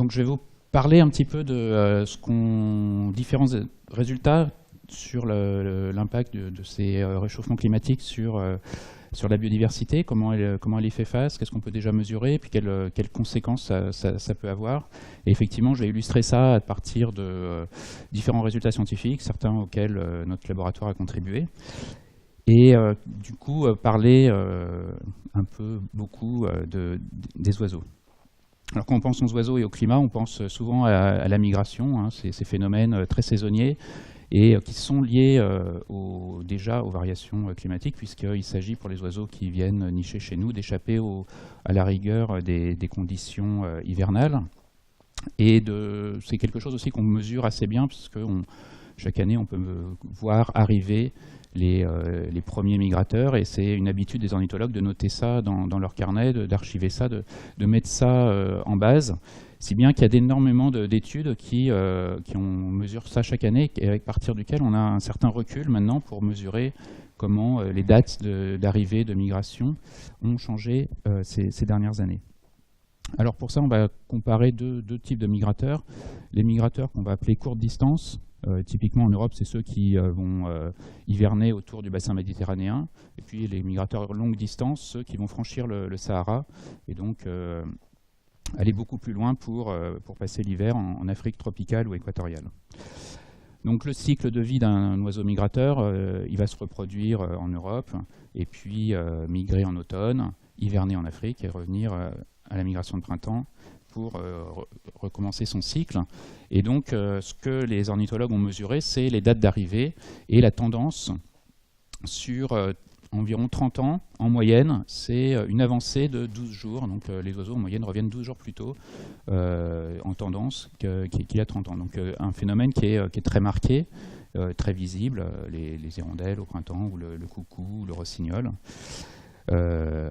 Donc je vais vous parler un petit peu de différents résultats sur l'impact de ces réchauffements climatiques sur la biodiversité, comment elle y fait face, qu'est-ce qu'on peut déjà mesurer, et puis quelles conséquences ça peut avoir. Et effectivement, je vais illustrer ça à partir de différents résultats scientifiques, certains auxquels notre laboratoire a contribué. Et du coup, parler beaucoup des oiseaux. Alors quand on pense aux oiseaux et au climat, on pense souvent à la migration, hein, ces phénomènes très saisonniers et qui sont liés déjà aux variations climatiques, puisqu'il s'agit pour les oiseaux qui viennent nicher chez nous d'échapper à la rigueur des conditions hivernales. Et c'est quelque chose aussi qu'on mesure assez bien, puisque chaque année on peut voir arriver les premiers migrateurs, et c'est une habitude des ornithologues de noter ça dans leur carnet, d'archiver ça, de mettre ça en base, si bien qu'il y a énormément d'études qui mesurent ça chaque année, et à partir duquel on a un certain recul maintenant pour mesurer comment les dates d'arrivée, de migration ont changé ces dernières années. Alors pour ça, on va comparer deux types de migrateurs. Les migrateurs qu'on va appeler courte distance. Typiquement en Europe, c'est ceux qui vont hiverner autour du bassin méditerranéen. Et puis les migrateurs longue distance, ceux qui vont franchir le Sahara et donc aller beaucoup plus loin pour passer l'hiver en Afrique tropicale ou équatoriale. Donc le cycle de vie d'un oiseau migrateur, il va se reproduire en Europe et puis migrer en automne, hiverner en Afrique et revenir à la migration de printemps pour recommencer son cycle. Et donc, ce que les ornithologues ont mesuré, c'est les dates d'arrivée et la tendance sur environ 30 ans. En moyenne, c'est une avancée de 12 jours. Donc, les oiseaux, en moyenne, reviennent 12 jours plus tôt en tendance qu'il y a 30 ans. Donc, un phénomène qui est très marqué, très visible, les hirondelles au printemps, ou le coucou, ou le rossignol.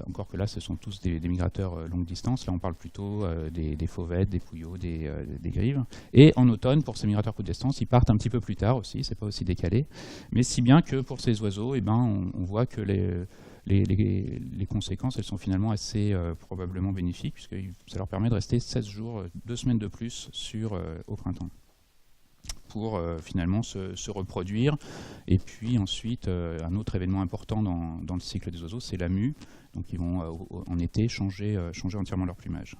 Encore que là, ce sont tous des migrateurs longue distance. Là, on parle plutôt des fauvettes, des pouillots, des grives. Et en automne, pour ces migrateurs courte distance, ils partent un petit peu plus tard aussi, c'est pas aussi décalé. Mais si bien que pour ces oiseaux, on voit que les conséquences, elles sont finalement assez probablement bénéfiques, puisque ça leur permet de rester 16 jours, 2 semaines de plus au printemps, pour finalement se reproduire. Et puis ensuite, un autre événement important dans le cycle des oiseaux, c'est la mue. Donc ils vont en été changer entièrement leur plumage.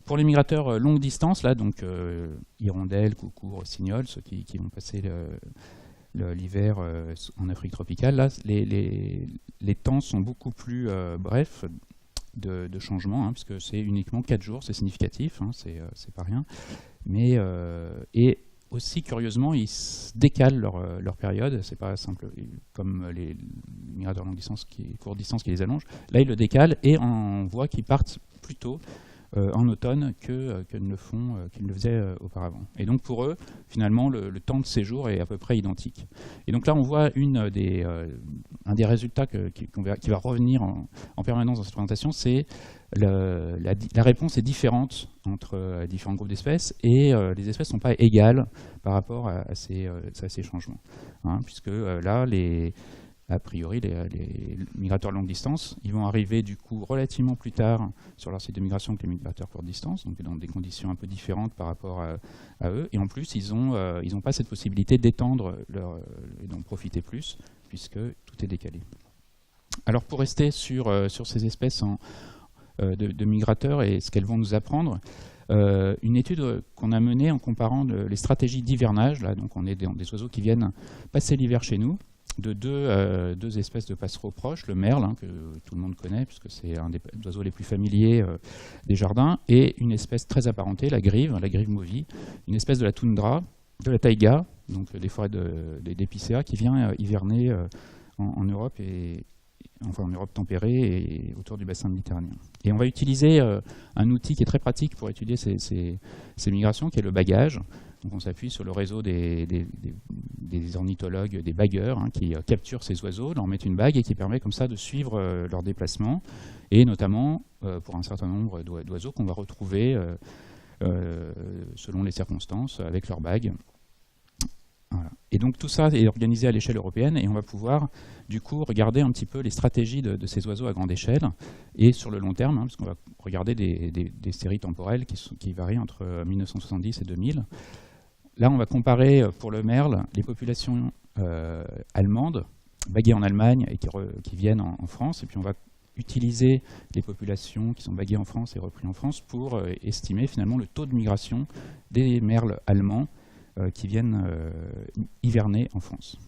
Pour les migrateurs longue distance, là, donc hirondelles, coucou, rossignols, ceux qui vont passer l'hiver en Afrique tropicale, là, les temps sont beaucoup plus brefs de changement, hein, puisque c'est uniquement 4 jours, c'est significatif, hein, c'est pas rien. Mais et aussi, curieusement, ils décalent leur période. C'est pas simple, comme les migrateurs longue distance, courte distance qui les allongent. Là, ils le décalent et on voit qu'ils partent plus tôt en automne qu'ils ne le faisaient auparavant. Et donc, pour eux, finalement, le temps de séjour est à peu près identique. Et donc là, on voit un des résultats qui va revenir en permanence dans cette présentation, c'est la réponse est différente entre différents groupes d'espèces, et les espèces ne sont pas égales par rapport à ces changements. Hein, puisque là, a priori, les migrateurs longue distance, ils vont arriver du coup relativement plus tard sur leur site de migration que les migrateurs courte distance, donc dans des conditions un peu différentes par rapport à eux. Et en plus, ils n'ont pas cette possibilité d'étendre et d'en profiter plus, puisque tout est décalé. Alors pour rester sur ces espèces de migrateurs et ce qu'elles vont nous apprendre, une étude qu'on a menée en comparant les stratégies d'hivernage, là, donc on est dans des oiseaux qui viennent passer l'hiver chez nous, de deux espèces de passereaux proches, le merle, hein, que tout le monde connaît puisque c'est un des oiseaux les plus familiers des jardins, et une espèce très apparentée, la grive movie, une espèce de la toundra, de la taïga, donc des forêts d'épicéa, qui vient hiverner en Europe, en Europe tempérée et autour du bassin méditerranéen. Et on va utiliser un outil qui est très pratique pour étudier ces migrations, qui est le bagage. Donc on s'appuie sur le réseau des ornithologues, des bagueurs, hein, qui capturent ces oiseaux, leur mettent une bague et qui permet comme ça de suivre leur déplacement, et notamment pour un certain nombre d'oiseaux qu'on va retrouver selon les circonstances avec leur bague. Voilà. Et donc tout ça est organisé à l'échelle européenne et on va pouvoir du coup regarder un petit peu les stratégies de ces oiseaux à grande échelle et sur le long terme, parce qu'on va regarder des séries temporelles qui varient entre 1970 et 2000. Là, on va comparer pour le merle les populations allemandes, baguées en Allemagne et qui viennent en France, et puis on va utiliser les populations qui sont baguées en France et reprises en France pour estimer finalement le taux de migration des merles allemands qui viennent hiverner en France.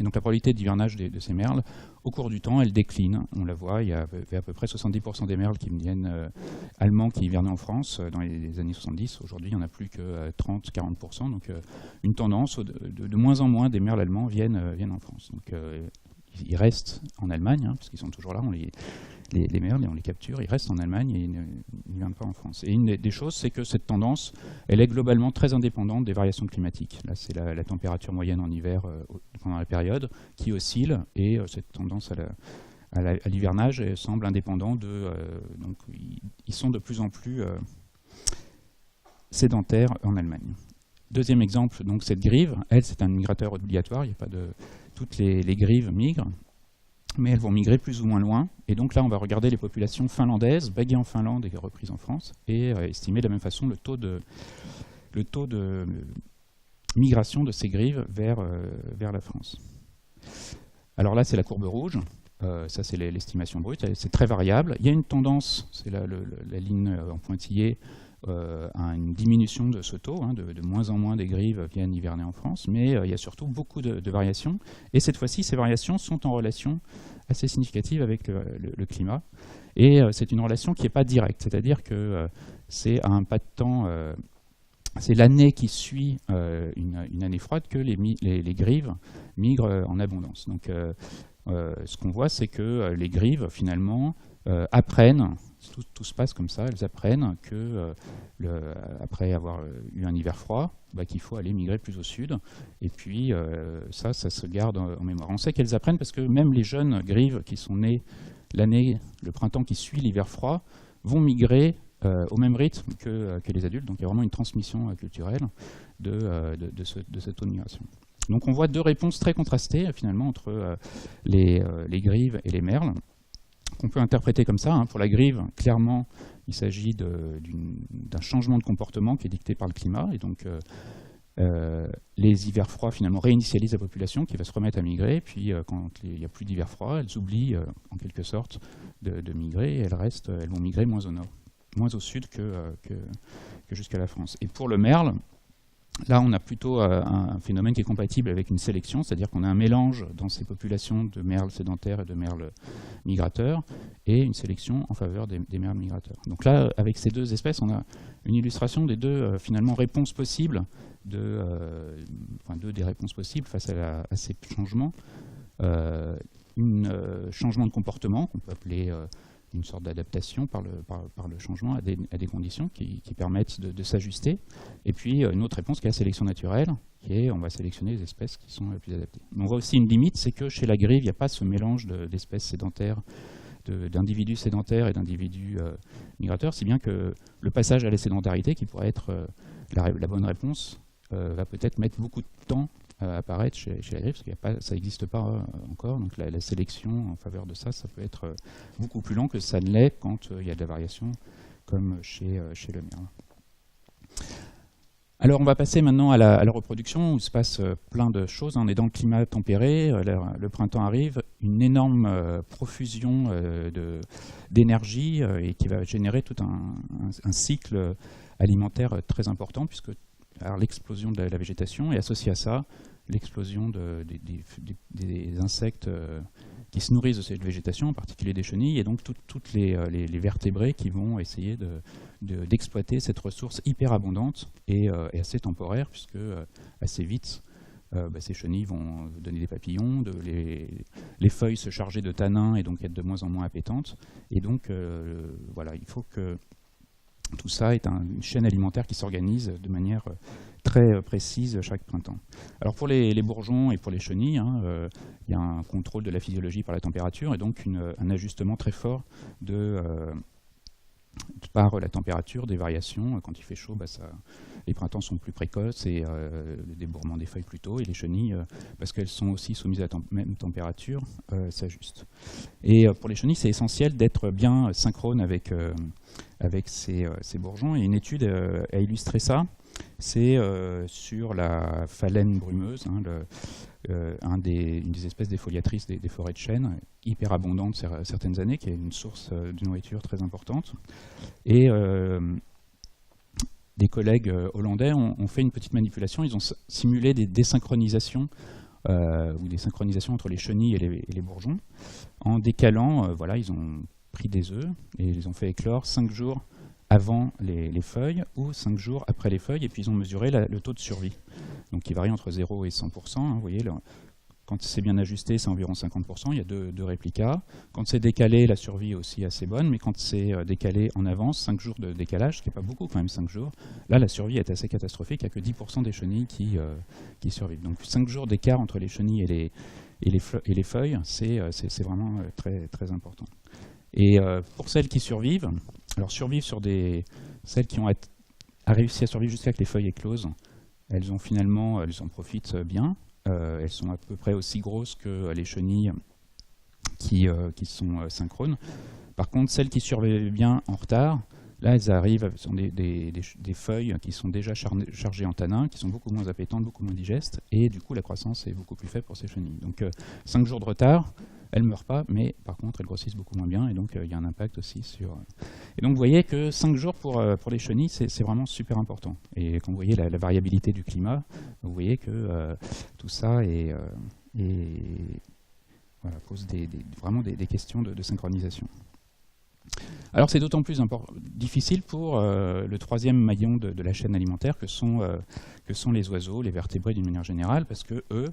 Et donc la probabilité d'hivernage de ces merles, au cours du temps, elle décline. On la voit, il y a à peu près 70% des merles qui viennent allemands qui hivernaient en France dans les années 70. Aujourd'hui, il n'y en a plus que 30-40%. Donc une tendance, de moins en moins des merles allemands viennent en France. Donc ils restent en Allemagne, hein, parce qu'ils sont toujours là, les merles, et on les capture, ils restent en Allemagne et ils ne viennent pas en France. Et une des choses, c'est que cette tendance, elle est globalement très indépendante des variations climatiques. Là, c'est la température moyenne en hiver pendant la période qui oscille, et cette tendance à l'hivernage semble indépendante donc ils sont de plus en plus sédentaires en Allemagne. Deuxième exemple, donc cette grive, elle, c'est un migrateur obligatoire, il n'y a pas de... Toutes les grives migrent, mais elles vont migrer plus ou moins loin. Et donc là, on va regarder les populations finlandaises, baguées en Finlande et reprises en France, et estimer de la même façon le taux de migration de ces grives vers la France. Alors là, c'est la courbe rouge. Ça, c'est l'estimation brute. C'est très variable. Il y a une tendance, c'est la ligne en pointillé, à une diminution de ce taux, hein, de moins en moins des grives viennent hiverner en France, mais il y a surtout beaucoup de variations, et cette fois-ci, ces variations sont en relation assez significative avec le climat, et c'est une relation qui n'est pas directe, c'est-à-dire que c'est à un pas de temps, c'est l'année qui suit une année froide que les grives migrent en abondance. Donc ce qu'on voit, c'est que les grives, finalement, apprennent, tout se passe comme ça, elles apprennent que après avoir eu un hiver froid, qu'il faut aller migrer plus au sud, et puis ça se garde en mémoire. On sait qu'elles apprennent parce que même les jeunes grives qui sont nées le printemps qui suit l'hiver froid, vont migrer au même rythme que les adultes, donc il y a vraiment une transmission culturelle de ce taux de migration. Donc on voit deux réponses très contrastées finalement entre les grives et les merles, qu'on peut interpréter comme ça. Hein. Pour la grive, clairement, il s'agit d'un changement de comportement qui est dicté par le climat, et donc les hivers froids finalement réinitialisent la population qui va se remettre à migrer, puis quand il n'y a plus d'hiver froid, elles oublient en quelque sorte de migrer, et elles vont migrer moins au nord, moins au sud que jusqu'à la France. Et pour le merle, là, on a plutôt un phénomène qui est compatible avec une sélection, c'est-à-dire qu'on a un mélange dans ces populations de merles sédentaires et de merles migrateurs, et une sélection en faveur des merles migrateurs. Donc là, avec ces deux espèces, on a une illustration des deux finalement réponses possibles, deux des réponses possibles face à ces changements. Un changement de comportement qu'on peut appeler une sorte d'adaptation par le changement à des conditions qui permettent de s'ajuster. Et puis une autre réponse qui est la sélection naturelle, qui est on va sélectionner les espèces qui sont les plus adaptées. On voit aussi une limite, c'est que chez la grive, il n'y a pas ce mélange d'espèces sédentaires, d'individus sédentaires et d'individus migrateurs, si bien que le passage à la sédentarité, qui pourrait être la bonne réponse, va peut-être mettre beaucoup de temps à apparaître chez la grive, parce que ça n'existe pas encore. Donc la sélection en faveur de ça peut être beaucoup plus lent que ça ne l'est quand il y a de la variation, comme chez le merle. Alors on va passer maintenant à la reproduction, où il se passe plein de choses. On est dans le climat tempéré, le printemps arrive, une énorme profusion d'énergie et qui va générer tout un cycle alimentaire très important, puisque l'explosion de la végétation est associée à ça, l'explosion des insectes qui se nourrissent de cette végétation, en particulier des chenilles, et donc toutes les vertébrés qui vont essayer d'exploiter cette ressource hyper abondante et assez temporaire, puisque assez vite, ces chenilles vont donner des papillons, les feuilles se charger de tanins et donc être de moins en moins appétantes. Et donc, voilà, il faut que tout ça est une chaîne alimentaire qui s'organise de manière très précise chaque printemps. Alors pour les bourgeons et pour les chenilles, il y a un contrôle de la physiologie par la température et donc un ajustement très fort de par la température, des variations. Quand il fait chaud, les printemps sont plus précoces et le débourrement des feuilles plus tôt, et les chenilles, parce qu'elles sont aussi soumises à la même température, s'ajustent. Et pour les chenilles, c'est essentiel d'être bien synchrone avec ces bourgeons, et une étude a illustré ça. C'est sur la phalène brumeuse, une des espèces défoliatrices des forêts de chêne, hyper abondante certaines années, qui est une source de nourriture très importante. Et des collègues hollandais ont fait une petite manipulation. Ils ont simulé des désynchronisations ou des synchronisations entre les chenilles et les bourgeons, en décalant, ils ont pris des œufs et ils les ont fait éclore 5 jours avant les feuilles ou 5 jours après les feuilles, et puis ils ont mesuré le taux de survie, donc qui varie entre 0 et 100%. Vous voyez, quand c'est bien ajusté, c'est environ 50%, il y a deux réplicas. Quand c'est décalé, la survie est aussi assez bonne, mais quand c'est décalé en avance, 5 jours de décalage, ce qui n'est pas beaucoup quand même, 5 jours, là la survie est assez catastrophique, il n'y a que 10% des chenilles qui survivent. Donc 5 jours d'écart entre les chenilles et les feuilles, c'est vraiment très, très important. Et pour celles qui survivent, alors survivre sur celles qui ont réussi à survivre jusqu'à que les feuilles éclosent, elles en profitent bien. Elles sont à peu près aussi grosses que les chenilles qui sont synchrones. Par contre, celles qui survivent bien en retard, là elles arrivent, ce sont des feuilles qui sont déjà chargées en tanins, qui sont beaucoup moins appétantes, beaucoup moins digestes, et du coup la croissance est beaucoup plus faible pour ces chenilles. Donc 5 jours de retard, elles ne meurent pas, mais par contre elles grossissent beaucoup moins bien, et donc il y a un impact aussi sur... Et donc vous voyez que 5 jours pour les chenilles, c'est vraiment super important. Et quand vous voyez la variabilité du climat, vous voyez que tout ça pose vraiment des questions de synchronisation. Alors c'est d'autant plus difficile pour le troisième maillon de la chaîne alimentaire que sont les oiseaux, les vertébrés d'une manière générale, parce que eux,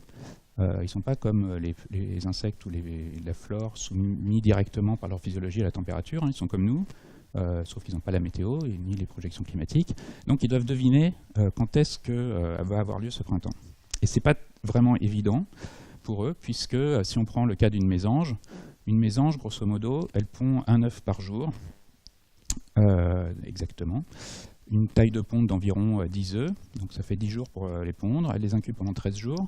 ils ne sont pas comme les insectes ou la flore soumis directement par leur physiologie à la température, ils sont comme nous, sauf qu'ils n'ont pas la météo et ni les projections climatiques, donc ils doivent deviner quand est-ce que va avoir lieu ce printemps. Et ce n'est pas vraiment évident pour eux, puisque si on prend le cas d'une mésange, grosso modo, elle pond un œuf par jour, exactement. Une taille de ponte d'environ 10 œufs, donc ça fait 10 jours pour les pondre. Elle les incube pendant 13 jours.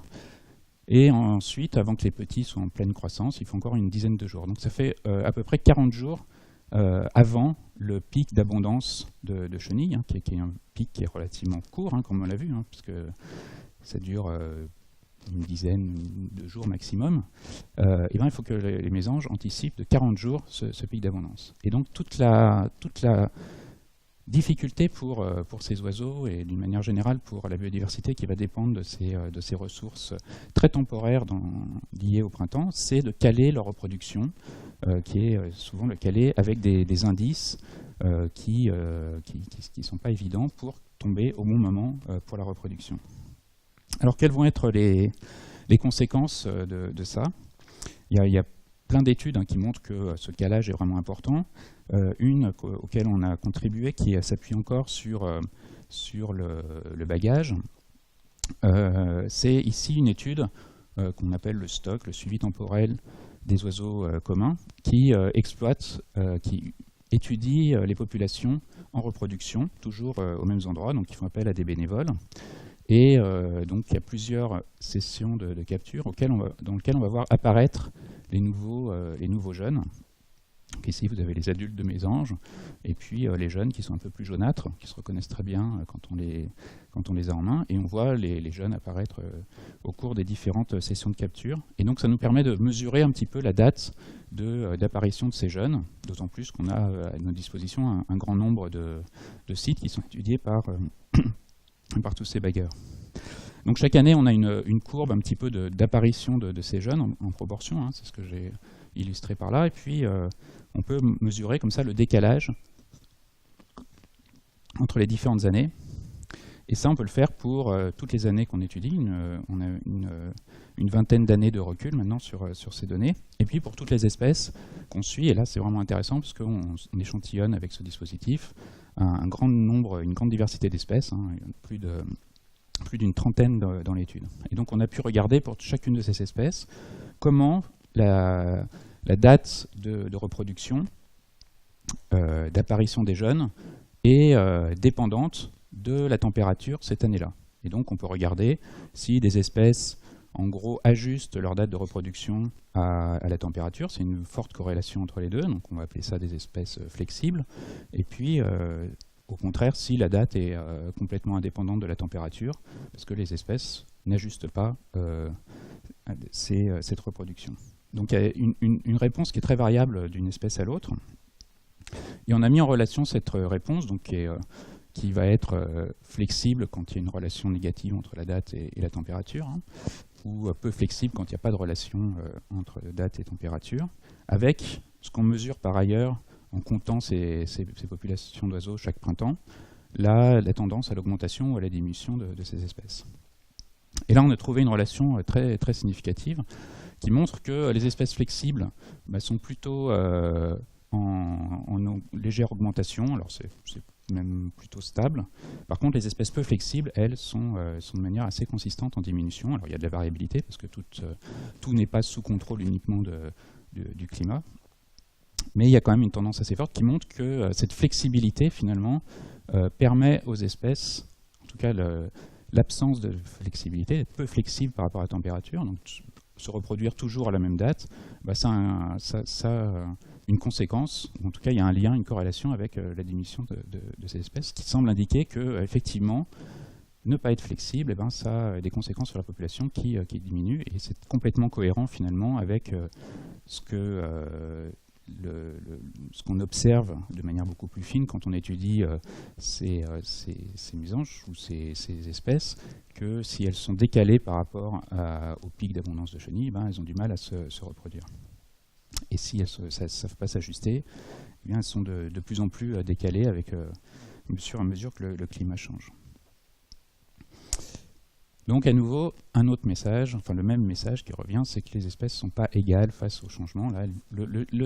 Et ensuite, avant que les petits soient en pleine croissance, il faut encore une dizaine de jours. Donc ça fait à peu près 40 jours avant le pic d'abondance de chenilles, qui est un pic qui est relativement court, comme on l'a vu, parce que ça dure... une dizaine de jours maximum, il faut que les mésanges anticipent de 40 jours ce pic d'abondance. Et donc toute la difficulté pour ces oiseaux et d'une manière générale pour la biodiversité qui va dépendre de ces ressources très temporaires liées au printemps, c'est de caler leur reproduction, qui est souvent le caler avec des indices qui ne sont pas évidents pour tomber au bon moment pour la reproduction. Alors, quelles vont être les conséquences de ça ? Il y a plein d'études qui montrent que ce calage est vraiment important. Une auquel on a contribué, qui s'appuie encore sur le bagage, c'est ici une étude qu'on appelle le stock, le suivi temporel des oiseaux communs, qui étudie les populations en reproduction, toujours aux mêmes endroits, donc ils font appel à des bénévoles. Et donc il y a plusieurs sessions de capture dans lesquelles on va voir apparaître les nouveaux jeunes. Donc ici vous avez les adultes de mésanges, et puis les jeunes qui sont un peu plus jaunâtres, qui se reconnaissent très bien quand on les a en main, et on voit les jeunes apparaître au cours des différentes sessions de capture. Et donc ça nous permet de mesurer un petit peu la date d'apparition de ces jeunes, d'autant plus qu'on a à notre disposition un grand nombre de sites qui sont étudiés par tous ces bagueurs. Donc chaque année, on a une courbe un petit peu d'apparition de ces jeunes en proportion, c'est ce que j'ai illustré par là, et puis on peut mesurer comme ça le décalage entre les différentes années. Et ça, on peut le faire pour toutes les années qu'on étudie. On a une vingtaine d'années de recul maintenant sur ces données. Et puis pour toutes les espèces qu'on suit, et là c'est vraiment intéressant parce qu'on échantillonne avec ce dispositif une grande diversité d'espèces, plus d'une trentaine dans l'étude. Et donc on a pu regarder pour chacune de ces espèces comment la date de reproduction d'apparition des jeunes est dépendante de la température cette année-là. Et donc on peut regarder si des espèces, en gros, ajustent leur date de reproduction à la température. C'est une forte corrélation entre les deux, donc on va appeler ça des espèces flexibles. Et puis, au contraire, si la date est complètement indépendante de la température, parce que les espèces n'ajustent pas cette reproduction. Donc il y a une réponse qui est très variable d'une espèce à l'autre. Et on a mis en relation cette réponse, donc qui va être flexible quand il y a une relation négative entre la date et la température, hein, ou peu flexible quand il n'y a pas de relation entre date et température, avec ce qu'on mesure par ailleurs en comptant ces populations d'oiseaux chaque printemps, la tendance à l'augmentation ou à la diminution de ces espèces. Et là, on a trouvé une relation très, très significative qui montre que les espèces flexibles sont plutôt en légère augmentation, alors c'est même plutôt stable. Par contre, les espèces peu flexibles, elles, sont de manière assez consistante en diminution. Alors il y a de la variabilité, parce que tout n'est pas sous contrôle uniquement du climat. Mais il y a quand même une tendance assez forte qui montre que cette flexibilité, finalement, permet aux espèces, en tout cas l'absence de flexibilité, d'être peu flexible par rapport à la température, donc se reproduire toujours à la même date, ça a une conséquence, en tout cas il y a un lien, une corrélation avec la diminution de ces espèces, qui semble indiquer que effectivement, ne pas être flexible, ça a des conséquences sur la population qui diminue, et c'est complètement cohérent finalement avec ce qu'on observe de manière beaucoup plus fine quand on étudie ces mésanges ou ces espèces, que si elles sont décalées par rapport au pic d'abondance de chenilles, elles ont du mal à se reproduire. Et si elles ne savent pas s'ajuster, elles sont de plus en plus décalées avec, au fur et à mesure que le climat change. Donc à nouveau, un autre message, enfin le même message qui revient, c'est que les espèces ne sont pas égales face aux changements. Là,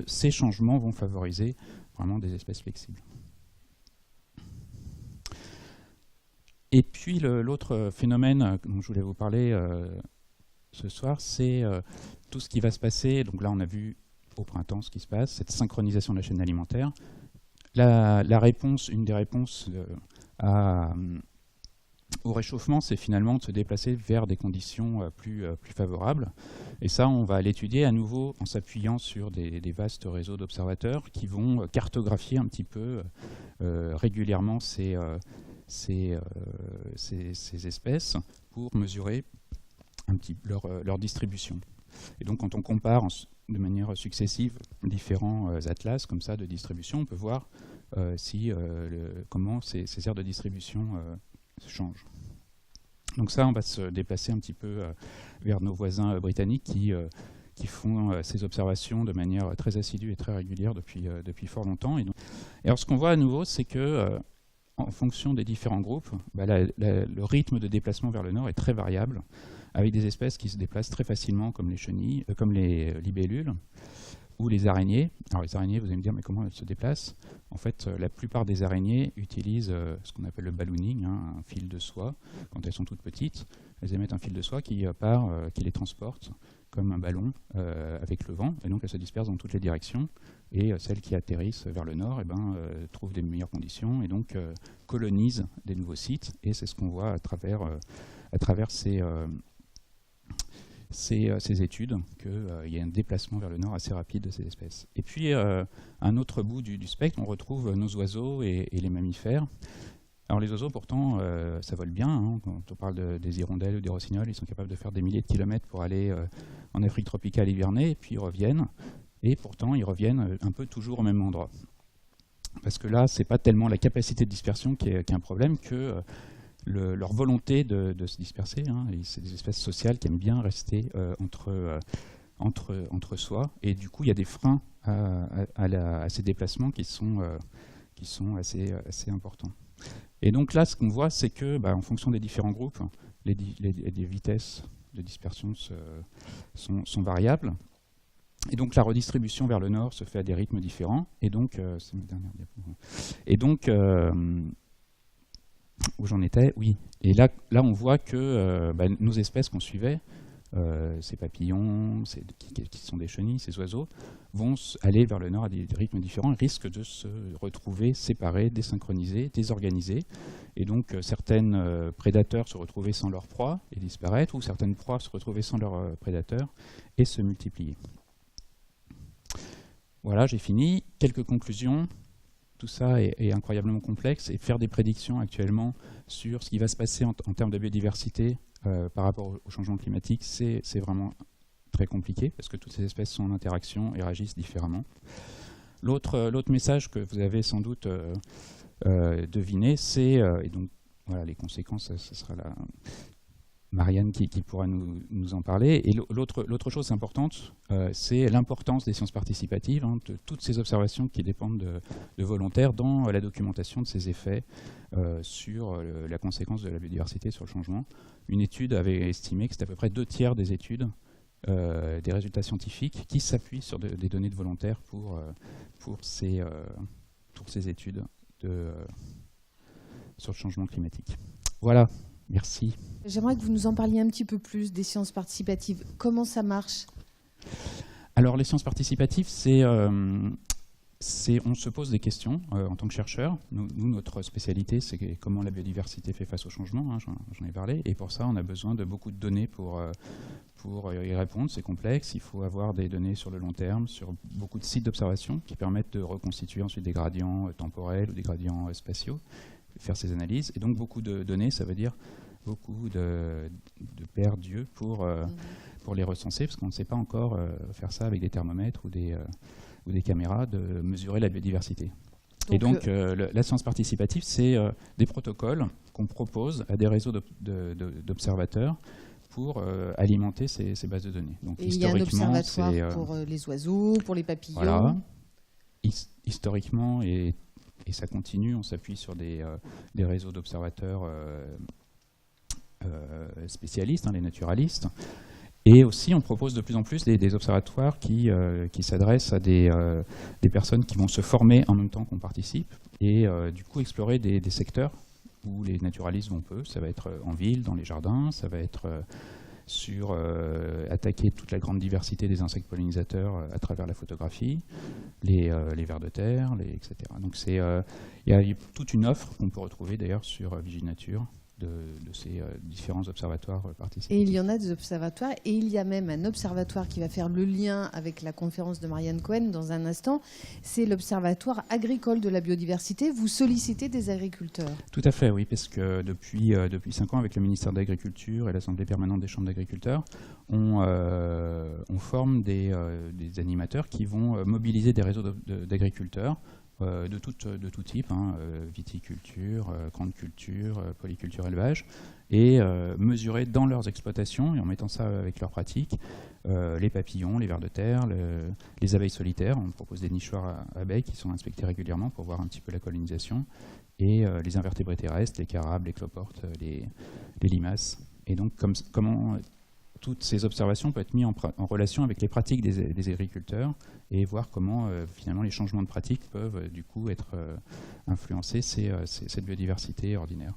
ces changements vont favoriser vraiment des espèces flexibles. Et puis l'autre phénomène dont je voulais vous parler ce soir, c'est tout ce qui va se passer. Donc là, on a vu au printemps ce qui se passe, cette synchronisation de la chaîne alimentaire. La réponse, une des réponses au réchauffement, c'est finalement de se déplacer vers des conditions plus favorables. Et ça, on va l'étudier à nouveau en s'appuyant sur des vastes réseaux d'observateurs qui vont cartographier un petit peu régulièrement ces espèces pour mesurer un petit leur distribution. Et donc, quand on compare de manière successive différents atlas comme ça de distribution, on peut voir comment ces aires de distribution changent. Donc ça, on va se déplacer un petit peu vers nos voisins britanniques qui font ces observations de manière très assidue et très régulière depuis fort longtemps. Et alors, ce qu'on voit à nouveau, c'est que en fonction des différents groupes, le rythme de déplacement vers le nord est très variable, avec des espèces qui se déplacent très facilement, comme les chenilles, comme les libellules ou les araignées. Alors les araignées, vous allez me dire, mais comment elles se déplacent? En fait, la plupart des araignées utilisent ce qu'on appelle le ballooning, un fil de soie. Quand elles sont toutes petites, elles émettent un fil de soie qui les transporte comme un ballon avec le vent, et donc elles se dispersent dans toutes les directions. Et celles qui atterrissent vers le nord trouvent des meilleures conditions et donc colonisent des nouveaux sites. Et c'est ce qu'on voit à travers ces études, qu'il y a un déplacement vers le nord assez rapide de ces espèces. Et puis, à un autre bout du spectre, on retrouve nos oiseaux et les mammifères. Alors les oiseaux, pourtant, ça vole bien. Hein. Quand on parle des hirondelles ou des rossignols, ils sont capables de faire des milliers de kilomètres pour aller en Afrique tropicale hiverner, et puis ils reviennent. Et pourtant, ils reviennent un peu toujours au même endroit. Parce que là, ce n'est pas tellement la capacité de dispersion qui est un problème que leur volonté de se disperser. Hein. C'est des espèces sociales qui aiment bien rester entre soi. Et du coup, il y a des freins à ces déplacements qui sont assez importants. Et donc là, ce qu'on voit, c'est que, en fonction des différents groupes, les vitesses de dispersion sont variables. Et donc la redistribution vers le nord se fait à des rythmes différents. Et donc, c'est ma dernière diapo. Et donc, où j'en étais? Oui. Et là, on voit que nos espèces qu'on suivait ces papillons, qui sont des chenilles, ces oiseaux, vont aller vers le nord à des rythmes différents et risquent de se retrouver séparés, désynchronisés, désorganisés. Et donc certains prédateurs se retrouver sans leur proie et disparaître, ou certaines proies se retrouver sans leurs prédateurs et se multiplier. Voilà, j'ai fini. Quelques conclusions. Tout ça est incroyablement complexe, et faire des prédictions actuellement sur ce qui va se passer en termes de biodiversité par rapport au changement climatique, c'est vraiment très compliqué, parce que toutes ces espèces sont en interaction et réagissent différemment. L'autre message que vous avez sans doute deviné, c'est, et donc voilà, les conséquences, ce sera Marianne qui pourra nous en parler. Et l'autre chose importante, c'est l'importance des sciences participatives, hein, de toutes ces observations qui dépendent de volontaires dans la documentation de ces effets sur la conséquence de la biodiversité sur le changement. Une étude avait estimé que c'était à peu près 2/3 des études, des résultats scientifiques, qui s'appuient sur des données de volontaires pour ces études sur le changement climatique. Voilà. Merci. J'aimerais que vous nous en parliez un petit peu plus des sciences participatives. Comment ça marche? Alors, les sciences participatives, on se pose des questions en tant que chercheur. Nous, notre spécialité, c'est comment la biodiversité fait face au changement, hein, j'en ai parlé. Et pour ça, on a besoin de beaucoup de données pour y répondre. C'est complexe. Il faut avoir des données sur le long terme, sur beaucoup de sites d'observation qui permettent de reconstituer ensuite des gradients temporels ou des gradients spatiaux, faire ces analyses. Et donc, beaucoup de données, ça veut dire beaucoup de paires d'yeux pour les recenser, parce qu'on ne sait pas encore faire ça avec des thermomètres ou des caméras, de mesurer la biodiversité. Et donc, la science participative, c'est des protocoles qu'on propose à des réseaux d'observateurs pour alimenter ces bases de données. Donc, et il y a un observatoire pour les oiseaux, pour les papillons. Voilà. Historiquement, et ça continue, on s'appuie sur des réseaux d'observateurs spécialistes, hein, les naturalistes. Et aussi, on propose de plus en plus des observatoires qui s'adressent à des personnes qui vont se former en même temps qu'on participe, et du coup explorer des secteurs où les naturalistes vont peu. Ça va être en ville, dans les jardins, ça va être sur attaquer toute la grande diversité des insectes pollinisateurs à travers la photographie, les vers de terre, etc. Donc il y a toute une offre qu'on peut retrouver d'ailleurs sur Viginature, de ces différents observatoires participatifs. Et il y en a des observatoires, et il y a même un observatoire qui va faire le lien avec la conférence de Marianne Cohen dans un instant. C'est l'Observatoire agricole de la biodiversité. Vous sollicitez des agriculteurs? Tout à fait, oui, parce que depuis 5 ans, avec le ministère de l'Agriculture et l'Assemblée permanente des chambres d'agriculteurs, on forme des animateurs qui vont mobiliser des réseaux d'agriculteurs de tout type, hein, viticulture, grande culture, polyculture, élevage, et mesurer dans leurs exploitations, et en mettant ça avec leurs pratiques, les papillons, les vers de terre, les abeilles solitaires. On propose des nichoirs à abeilles qui sont inspectés régulièrement pour voir un petit peu la colonisation, et les invertébrés terrestres, les carabes, les cloportes, les limaces. Et donc comment toutes ces observations peuvent être mises en relation avec les pratiques des agriculteurs, et voir comment finalement les changements de pratiques peuvent du coup être influencer cette biodiversité ordinaire.